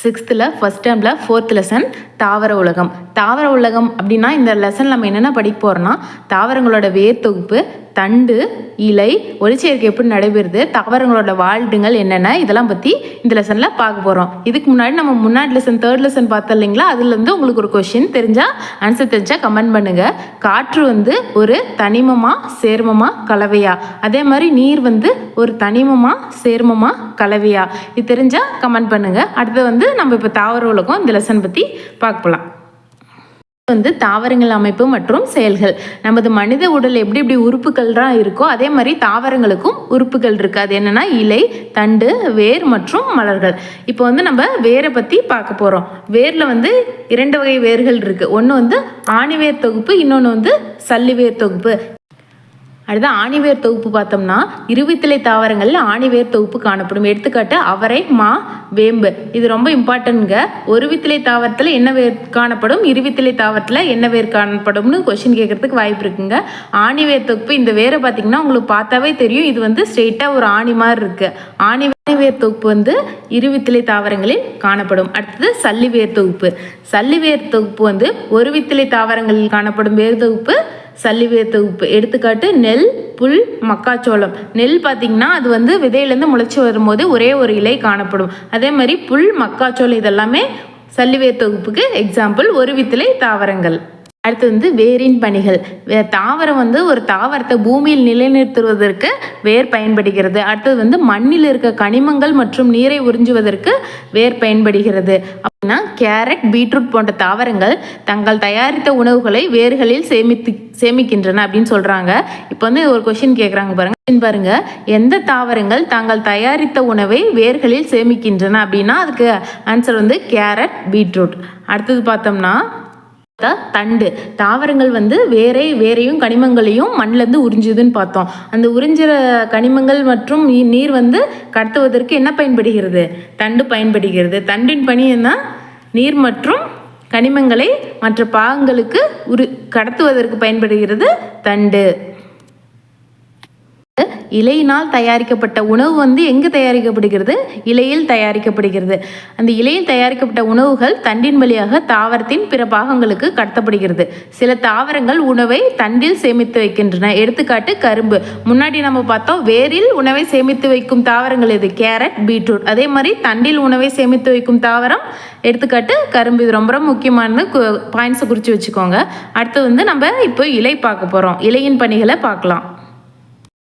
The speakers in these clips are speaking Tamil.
6th ஃபர்ஸ்ட் டேர்மில் 4th லெசன் தாவர உலகம். தாவர உலகம் அப்படின்னா இந்த லெசன் நம்ம என்னென்ன படிக்க போகிறோம்னா தாவரங்களோட வேர் தொகுப்பு, தண்டு, இலை, ஒளிச்சேர்க்கை எப்படி நடைபெறுது, தாவரங்களோட வாழ்டுங்கள் என்னென்ன, இதெல்லாம் பற்றி இந்த லெசனில் பார்க்க போகிறோம். இதுக்கு முன்னாடி லெசன் 3rd லெசன் பார்த்தோம் இல்லைங்களா, அதுலேருந்து உங்களுக்கு ஒரு கொஷின் தெரிஞ்சால் ஆன்சர் தெரிஞ்சால் கமெண்ட் பண்ணுங்கள். காற்று ஒரு தனிமமா சேர்மமா கலவையா, அதே மாதிரி நீர் ஒரு தனிமமா சேர்மமா கலவையா, இது தெரிஞ்சால் கமெண்ட் பண்ணுங்கள். அடுத்து நம்ம இப்போ தாவர உலகம் இந்த லெசன் பற்றி பார்க்கலாம். தாவரங்கள் அமைப்பு மற்றும் செயல்கள். நமது மனித உடல் எப்படி உறுப்புகள்லாம் இருக்கோ அதே மாதிரி தாவரங்களுக்கும் உறுப்புகள் இருக்குது. அது என்னென்னா இலை, தண்டு, வேர் மற்றும் மலர்கள். இப்போ நம்ம வேரை பற்றி பார்க்க போகிறோம். வேரில் 2 வகை வேர்கள் இருக்குது. ஒன்று ஆணிவேர் தொகுப்பு, இன்னொன்று சல்லிவேர் தொகுப்பு. அடுத்து ஆணிவேர் தொகுப்பு பார்த்தோம்னா இருவித்திலை தாவரங்களில் ஆணிவேர் தொகுப்பு காணப்படும். எடுத்துக்காட்டு அவரை, மா, வேம்பு. இது ரொம்ப இம்பார்ட்டன்ட்ங்க. ஒருவித்திலை தாவரத்தில் என்ன வேர் காணப்படும், இருவித்திலை தாவரத்தில் என்ன வேர் காணப்படும்னு கொஸ்டின் கேட்கறதுக்கு வாய்ப்பு இருக்குங்க. ஆணிவேர் தொகுப்பு, இந்த வேரை பார்த்தீங்கன்னா உங்களுக்கு பார்த்தாவே தெரியும், இது ஸ்ட்ரெயிட்டாக ஒரு ஆணி மாதிரி இருக்குது. ஆணிவேர் தொகுப்பு இருவித்திலை தாவரங்களில் காணப்படும். அடுத்தது சல்லிவேர் தொகுப்பு. சல்லிவேர் தொகுப்பு ஒருவித்திலை தாவரங்களில் காணப்படும் வேர் தொகுப்பு சல்லிவேர் தொகுப்பு. எடுத்துக்காட்டு நெல், புல், மக்காச்சோளம். நெல் பார்த்திங்கன்னா அது விதையிலேருந்து முளைச்சி வரும்போது ஒரே ஒரு இலை காணப்படும். அதே மாதிரி புல், மக்காச்சோளம் இதெல்லாமே சல்லிவேர் தொகுப்புக்கு எக்ஸாம்பிள், ஒருவித்திலை தாவரங்கள். அடுத்து வேரின் பணிகள். தாவரம் ஒரு தாவரத்தை பூமியில் நிலைநிறுத்துவதற்கு வேர் பயன்படுகிறது. அடுத்தது மண்ணில் இருக்க கனிமங்கள் மற்றும் நீரை உறிஞ்சுவதற்கு வேர் பயன்படுகிறது. அப்படின்னா கேரட், பீட்ரூட் போன்ற தாவரங்கள் தங்கள் தயாரித்த உணவுகளை வேர்களில் சேமிக்கின்றன அப்படின்னு சொல்கிறாங்க. இப்போ ஒரு கொஷின் கேட்குறாங்க பாருங்க, எந்த தாவரங்கள் தாங்கள் தயாரித்த உணவை வேர்களில் சேமிக்கின்றன அப்படின்னா அதுக்கு ஆன்சர் கேரட், பீட்ரூட். அடுத்தது பார்த்தோம்னா தண்டு. தாவரங்கள் வேரையும் கனிமங்களையும் மண்ணிலேருந்து உறிஞ்சுதுன்னு பார்த்தோம். அந்த உறிஞ்சுற கனிமங்கள் மற்றும் நீர் கடத்துவதற்கு என்ன பயன்படுகிறது, தண்டு பயன்படுகிறது. தண்டின் பணி என்ன, நீர் மற்றும் கனிமங்களை மற்ற பாகங்களுக்கு கடத்துவதற்கு பயன்படுகிறது தண்டு. இலையினால் தயாரிக்கப்பட்ட உணவு எங்கே தயாரிக்கப்படுகிறது, இலையில் தயாரிக்கப்படுகிறது. அந்த இலையில் தயாரிக்கப்பட்ட உணவுகள் தண்டின் வழியாக தாவரத்தின் பிற பாகங்களுக்கு கடத்தப்படுகிறது. சில தாவரங்கள் உணவை தண்டில் சேமித்து வைக்கின்றன. எடுத்துக்காட்டு கரும்பு. முன்னாடி நம்ம பார்த்தோம் வேரில் உணவை சேமித்து வைக்கும் தாவரங்கள் எது, கேரட், பீட்ரூட். அதே மாதிரி தண்டில் உணவை சேமித்து வைக்கும் தாவரம் எடுத்துக்காட்டு கரும்பு. இது ரொம்ப முக்கியமான பாயிண்ட்ஸை குறித்து வச்சுக்கோங்க. அடுத்து நம்ம இப்போ இலை பார்க்க போகிறோம். இலையின் பணிகளை பார்க்கலாம்.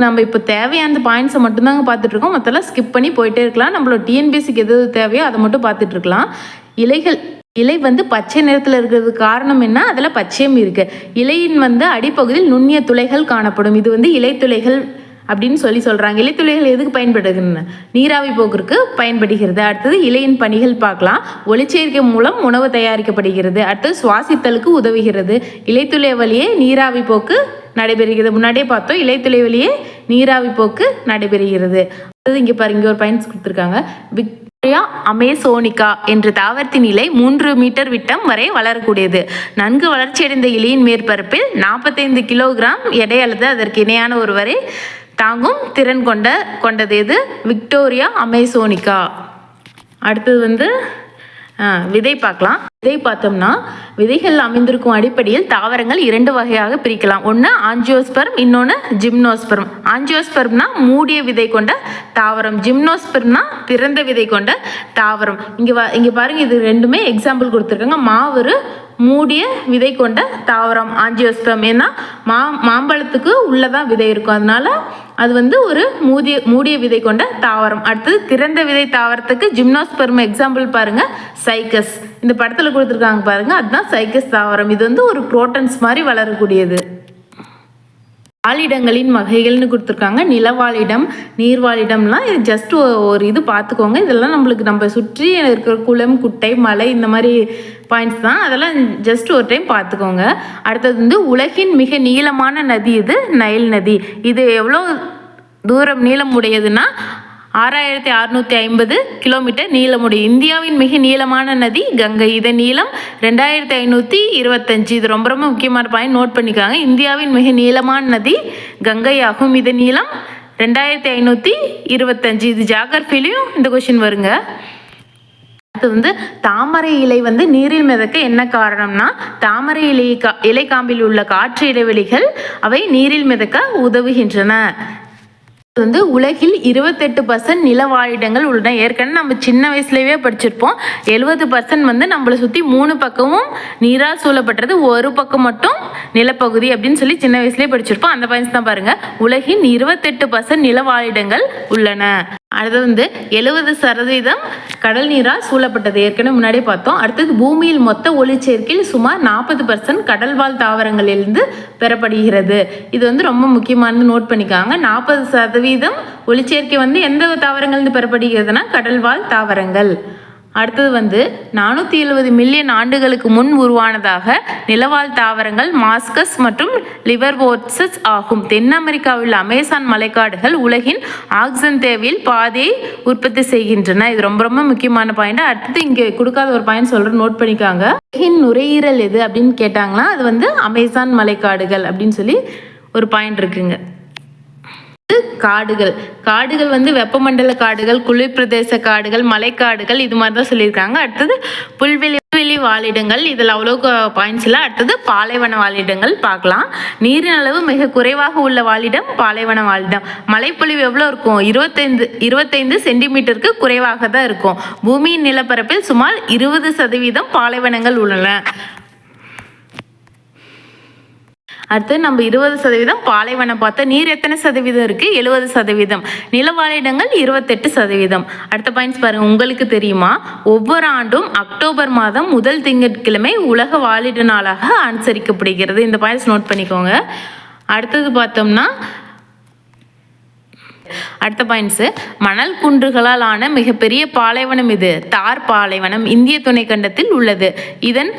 நம்ம இப்போ தேவையான பாயிண்ட்ஸை மட்டும்தாங்க பார்த்துட்டு இருக்கோம். மற்றெல்லாம் ஸ்கிப் பண்ணி போயிட்டே இருக்கலாம். நம்மளோட டிஎன்பிஎஸ்சிக்கு எது தேவையோ அதை மட்டும் பார்த்துட்டு இருக்கலாம். இலை பச்சை நிறத்தில் இருக்கிறதுக்கு காரணம் என்ன, அதில் பச்சையும் இருக்குது. இலையின் அடிப்பகுதியில் நுண்ணிய துளைகள் காணப்படும். இது இலைத்துளைகள் அப்படின்னு சொல்கிறாங்க. இலைத்துளைகள் எதுக்கு பயன்படுகிறது, நீராவி போக்குக்கு பயன்படுகிறது. அடுத்தது இலையின் பணிகள் பார்க்கலாம். ஒளிச்சேர்க்கை மூலம் உணவு தயாரிக்கப்படுகிறது. அடுத்தது சுவாசித்தலுக்கு உதவுகிறது. இலைத்துளை வழியே நீராவி போக்கு நடைபெறுகிறது. முன்னாடியே பார்த்தோம், இலைத்துளை வழியே நீராவி போக்கு நடைபெறுகிறது. அடுத்தது இங்கே பாருங்க, ஒரு பாயிண்ட்ஸ் கொடுத்துருக்காங்க. விக்டோரியா அமேசோனிகா என்ற தாவரத்தின் இலை 3 மீட்டர் விட்டம் வரை வளரக்கூடியது. நன்கு வளர்ச்சியடைந்த இலையின் மேற்பரப்பில் 45 கிலோகிராம் எடை அல்லது அதற்கு இணையான ஒருவரை தாங்கும் திறன் கொண்டது எது, விக்டோரியா அமேசோனிகா. அடுத்தது விதை பார்க்கலாம். விதை பார்த்தோம்னா விதைகள் அமைந்திருக்கும் அடிப்படையில் தாவரங்கள் 2 வகையாக பிரிக்கலாம். ஒன்று ஆஞ்சியோஸ்பெர்ம், இன்னொன்று ஜிம்னோஸ்பெர்ம். ஆஞ்சியோஸ்பெர்ம்னா மூடிய விதை கொண்ட தாவரம், ஜிம்னோஸ்பெர்ம்னா திறந்த விதை கொண்ட தாவரம். இங்கே பாருங்க, இது ரெண்டுமே எக்ஸாம்பிள் கொடுத்துருக்காங்க. ஒரு மூடிய விதை கொண்ட தாவரம் ஆஞ்சியோஸ்பெர்ம். ஏன்னா மாம்பழத்துக்கு உள்ளதான் விதை இருக்கும், அதனால அது ஒரு மூடிய விதை கொண்ட தாவரம். அடுத்தது திறந்த விதை தாவரத்துக்கு ஜிம்னோஸ்பெர்ம் எக்ஸாம்பிள் பாருங்க, சைக்கஸ். இந்த படத்தில் கொடுத்துருக்காங்க பாருங்க, அதுதான் சைக்கஸ் தாவரம். இது ஒரு குரோட்டன்ஸ் மாதிரி வளரக்கூடியது. வாழிடங்களின் வகைகள்னு கொடுத்துருக்காங்க. நிலவாழிடம், நீர்வாழிடம்லாம் இது ஜஸ்ட் ஒரு இது பார்த்துக்கோங்க. இதெல்லாம் நம்ம சுற்றி இருக்கிற குளம், குட்டை, மலை இந்த மாதிரி பாயிண்ட்ஸ் தான். அதெல்லாம் ஜஸ்ட் ஒரு டைம் பார்த்துக்கோங்க. அடுத்தது உலகின் மிக நீளமான நதி இது நைல் நதி. இது எவ்வளோ தூரம் நீளம் உடையதுன்னா 6650 கிலோமீட்டர் நீளமுடைய. இந்தியாவின் மிக நீளமான நதி கங்கை. இதன் நீளம் 2525. இது ரொம்ப முக்கியமான பாயிண்ட், நோட் பண்ணிக்காங்க. இந்தியாவின் மிக நீளமான நதி கங்கை ஆகும். இதன் நீளம் 2525. இது ஜியோகிராஃபிலையும் இந்த கொஸ்டின் வருங்க. அடுத்து தாமரை இலை நீரில் மிதக்க என்ன காரணம்னா, தாமரை இலை காம்பில் உள்ள காற்று இடைவெளிகள் அவை நீரில் மிதக்க உதவுகின்றன. உலகில் 28% நிலவாழிடங்கள் உள்ளன. ஏற்கனவே நம்ம சின்ன வயசுலவே படிச்சிருப்போம். 70% நம்மளை சுற்றி 3 பக்கமும் நீரால் சூழப்பட்டது, ஒரு பக்கம் மட்டும் நிலப்பகுதி அப்படின்னு சொல்லி சின்ன வயசுலேயே படிச்சிருப்போம். அந்த பாயிண்ட்ஸ் தான் பாருங்க. உலகின் 28% நிலவாழிடங்கள் உள்ளன. அடுத்து 70% கடல் நீரால் சூழப்பட்டது, ஏற்கனவே முன்னாடியே பார்த்தோம். அடுத்தது பூமியில் மொத்த ஒளிச்சேர்க்கையில் சுமார் 40% கடல்வாழ் தாவரங்களிலிருந்து பெறப்படுகிறது. இது ரொம்ப முக்கியமானது, நோட் பண்ணிக்காங்க. 40% ஒளிச்சேர்க்கை எந்த தாவரங்கள்ந்து பெறப்படுகிறதுனா கடல்வாழ் தாவரங்கள். அடுத்தது 470 மில்லியன் ஆண்டுகளுக்கு முன் உருவானதாக நிலவாழ் தாவரங்கள் மாஸ்கஸ் மற்றும் லிவர்வோர்ட்ஸஸ் ஆகும். தென் அமெரிக்காவில் அமேசான் மலைக்காடுகள் உலகின் ஆக்சிஜன் தேவையில் பாதியை உற்பத்தி செய்கின்றன. இது ரொம்ப ரொம்ப முக்கியமான பாயிண்ட். அடுத்தது இங்கே கொடுக்காத ஒரு பாயிண்ட் சொல்கிறேன், நோட் பண்ணிக்காங்க. உலகின் நுரையீரல் எது அப்படின்னு கேட்டாங்கன்னா அது அமேசான் மலைக்காடுகள் அப்படின்னு சொல்லி ஒரு பாயிண்ட் இருக்குங்க. காடுகள் வெப்பமண்டல காடுகள், குளிர் பிரதேச காடுகள், மலைக்காடுகள், இது மாதிரி தான் சொல்லியிருக்காங்க. அடுத்தது புல்வெளி வாழிடங்கள், இதில் அவ்வளோ பாயிண்ட்ஸ் இல்லை. அடுத்தது பாலைவன வாழிடங்கள் பார்க்கலாம். நீரின் அளவு மிக குறைவாக உள்ள வாழிடம் பாலைவன வாழிடம். மழைப்பொழிவு எவ்வளோ இருக்கும்? 25 சென்டிமீட்டருக்கு குறைவாக தான் இருக்கும். பூமியின் நிலப்பரப்பில் சுமார் 20% பாலைவனங்கள் உள்ளன. அடுத்து நம்ம 20% பாலைவனம் பார்த்தோம். நீர் எத்தனை சதவீதம் இருக்கு? 70%. நிலவாழிடங்கள் 28%. அடுத்த பாயிண்ட்ஸ் பாருங்க. உங்களுக்கு தெரியுமா, ஒவ்வொரு ஆண்டும் அக்டோபர் மாதம் முதல் திங்கட்கிழமை உலக வாழிட நாளாக அனுசரிக்கப்படுகிறது. இந்த பாயிண்ட்ஸ் நோட் பண்ணிக்கோங்க. அடுத்தது பார்த்தோம்னா அடுத்த பாயிண்ட்ஸ், மணல் குன்றுகளால் ஆன மிகப்பெரிய பாலைவனம் இது தார் பாலைவனம் இந்திய துணைக்கண்டத்தில் உள்ளது. இதன்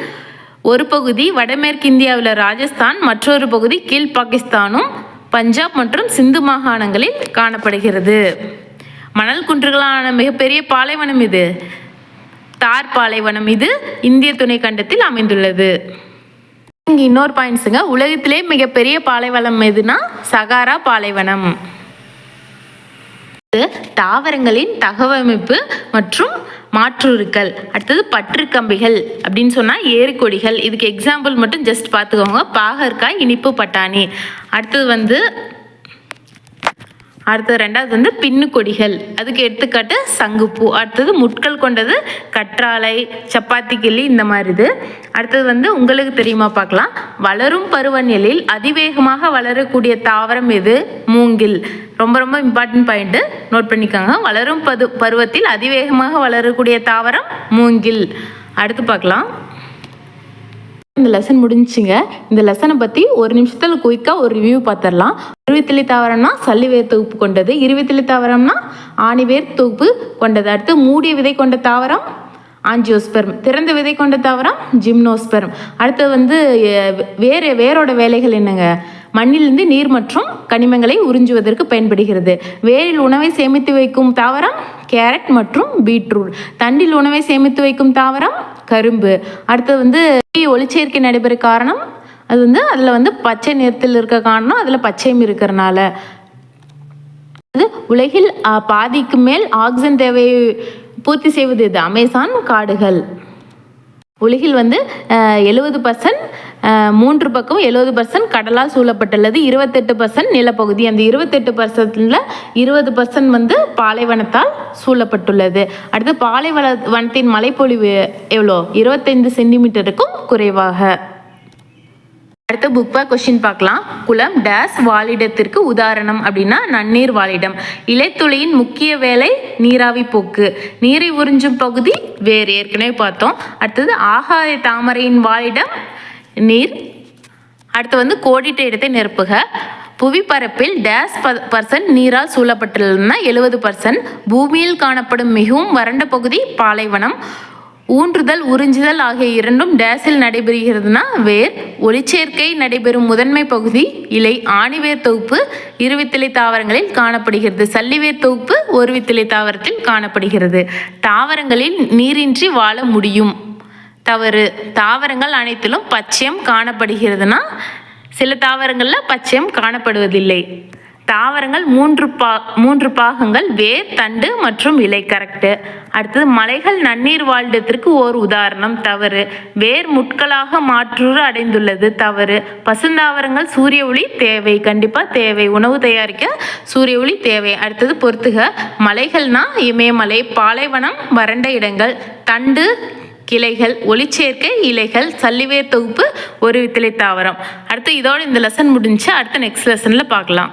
ஒரு பகுதி வடமேற்கு இந்தியாவில் ராஜஸ்தான், மற்றொரு பகுதி கீழ் பாகிஸ்தானும் பஞ்சாப் மற்றும் சிந்து மாகாணங்களில் காணப்படுகிறது. மணல் குன்றுகளான மிகப்பெரிய பாலைவனம் இது தார் பாலைவனம். இது இந்திய துணைக்கண்டத்தில் அமைந்துள்ளது. இங்கே இன்னொரு பாயிண்ட்ஸுங்க, உலகத்திலே மிகப்பெரிய பாலைவனம் எதுனா சகாரா பாலைவனம். தாவரங்களின் தகவமைப்பு மற்றும் மாற்றுருக்கள். அடுத்தது பற்று கம்பிகள் அப்படின்னு சொன்னால் ஏறுகொடிகள். இதுக்கு எக்ஸாம்பிள் மட்டும் ஜஸ்ட் பார்த்துக்கோங்க. பாகற்காய், இனிப்பு பட்டாணி. அடுத்தது ரெண்டாவது பின்னு கொடிகள், அதுக்கு எடுத்துக்காட்டு சங்குப்பூ. அடுத்தது முட்கள் கொண்டது கற்றாழை, சப்பாத்தி கிள்ளி, இந்த மாதிரி இது. அடுத்தது உங்களுக்கு தெரியுமா பார்க்கலாம். வளரும் பருவநிலையில் அதிவேகமாக வளரக்கூடிய தாவரம் எது? மூங்கில். ரொம்ப ரொம்ப இம்பார்ட்டன்ட் பாயிண்ட், நோட் பண்ணிக்கோங்க. வளரும் பருவத்தில் அதிவேகமாக வளரக்கூடிய தாவரம் மூங்கில். அடுத்து பார்க்கலாம். இந்த லெசன் முடிஞ்சுங்க. இந்த லெசனை பற்றி ஒரு நிமிஷத்தில் குயிக்காக ஒரு ரிவ்யூ பார்த்துடலாம். இருவித்திலை தாவரம்னா சல்லிவேர் தொகுப்பு கொண்டது. இருவித்திலை தாவரம்னா ஆணிவேர் தொகுப்பு கொண்டது. அடுத்து மூடிய விதை கொண்ட தாவரம் ஆஞ்சியோஸ்பெர்ம். திறந்த விதை கொண்ட தாவரம் ஜிம்னோஸ்பெர்ம். அடுத்து வேரோட வேலைகள் என்னங்க? மண்ணிலிருந்து நீர் மற்றும் கனிமங்களை உறிஞ்சுவதற்கு பயன்படுகிறது. வேரில் உணவை சேமித்து வைக்கும் தாவரம் கேரட் மற்றும் பீட்ரூட். தண்டில் உணவை சேமித்து வைக்கும் தாவரம் கரும்பு. அடுத்து ஒளிச்சேர்க்கை நடைபெற காரணம் அது அதில் பச்சை நிறத்தில் இருக்க காரணம் அதில் பச்சையும் இருக்கிறனால. உலகில் பாதிக்கு மேல் ஆக்சிஜன் தேவையை பூர்த்தி செய்வது இது அமேசான் காடுகள். உலகில் 70% 3 பக்கம் 70% கடலால் சூழப்பட்டுள்ளது. 28% நிலப்பகுதி. அந்த 28%ல் 20% பாலைவனத்தால் சூழப்பட்டுள்ளது. அடுத்து பாலைவனத்தின் மழைப்பொழிவு எவ்வளோ? 25 சென்டிமீட்டருக்கும் குறைவாக. அடுத்த புக் பேக் கொஸ்டின் பார்க்கலாம். குளம் டேஸ் வாழிடத்திற்கு உதாரணம் அப்படின்னா நன்னீர் வாழிடம். இலைத்துளியின் முக்கிய வேலை நீராவி போக்கு. நீரை உறிஞ்சும் பகுதி வேர், ஏற்கனவே பார்த்தோம். அடுத்தது ஆகாய தாமரையின் வாழிடம் நீர். அடுத்து கோடிட்ட இடத்தை நிரப்புக. புவிப்பரப்பில் டேஸ் % நீரால் சூழப்பட்டுள்ளதுன்னா 70%. பூமியில் காணப்படும் மிகவும் வறண்ட பகுதி பாலைவனம். ஊன்றுதல் உறிஞ்சுதல் ஆகிய இரண்டும் டேஸில் நடைபெறுகிறதுனா வேர். ஒளிச்சேர்க்கை நடைபெறும் முதன்மை பகுதி இலை. ஆணிவேர் தொகுப்பு இருவித்திலை தாவரங்களில் காணப்படுகிறது. சல்லிவேர் தொகுப்பு ஒருவித்திலை தாவரத்தில் காணப்படுகிறது. தாவரங்களில் நீரின்றி வாழ முடியும். தவறு. தாவரங்கள் அனைத்திலும் பச்சையம் காணப்படுகிறதுனா சில தாவரங்களில் பச்சையம் காணப்படுவதில்லை. தாவரங்கள் மூன்று பாகங்கள்: வேர், தண்டு மற்றும் இலை. கரெக்டு. அடுத்தது மலைகள் நன்னீர் வாழ்டத்திற்கு ஓர் உதாரணம். தவறு. வேர் முட்களாக மாற்றுரு அடைந்துள்ளது. தவறு. பசுந்தாவரங்கள் சூரிய ஒளி தேவை. கண்டிப்பாக தேவை. உணவு தயாரிக்க சூரிய ஒளி தேவை. அடுத்தது பொறுத்துக. மலைகள்னா இமயமலை, பாலைவனம் வறண்ட இடங்கள், தண்டு கிளைகள், ஒளிச்சேர்க்கை இலைகள், சல்லிவேர் தொகுப்பு ஒரு வித்திலை தாவரம். அடுத்து இதோட இந்த லெசன் முடிஞ்சு அடுத்த நெக்ஸ்ட் லெசனில் பார்க்கலாம்.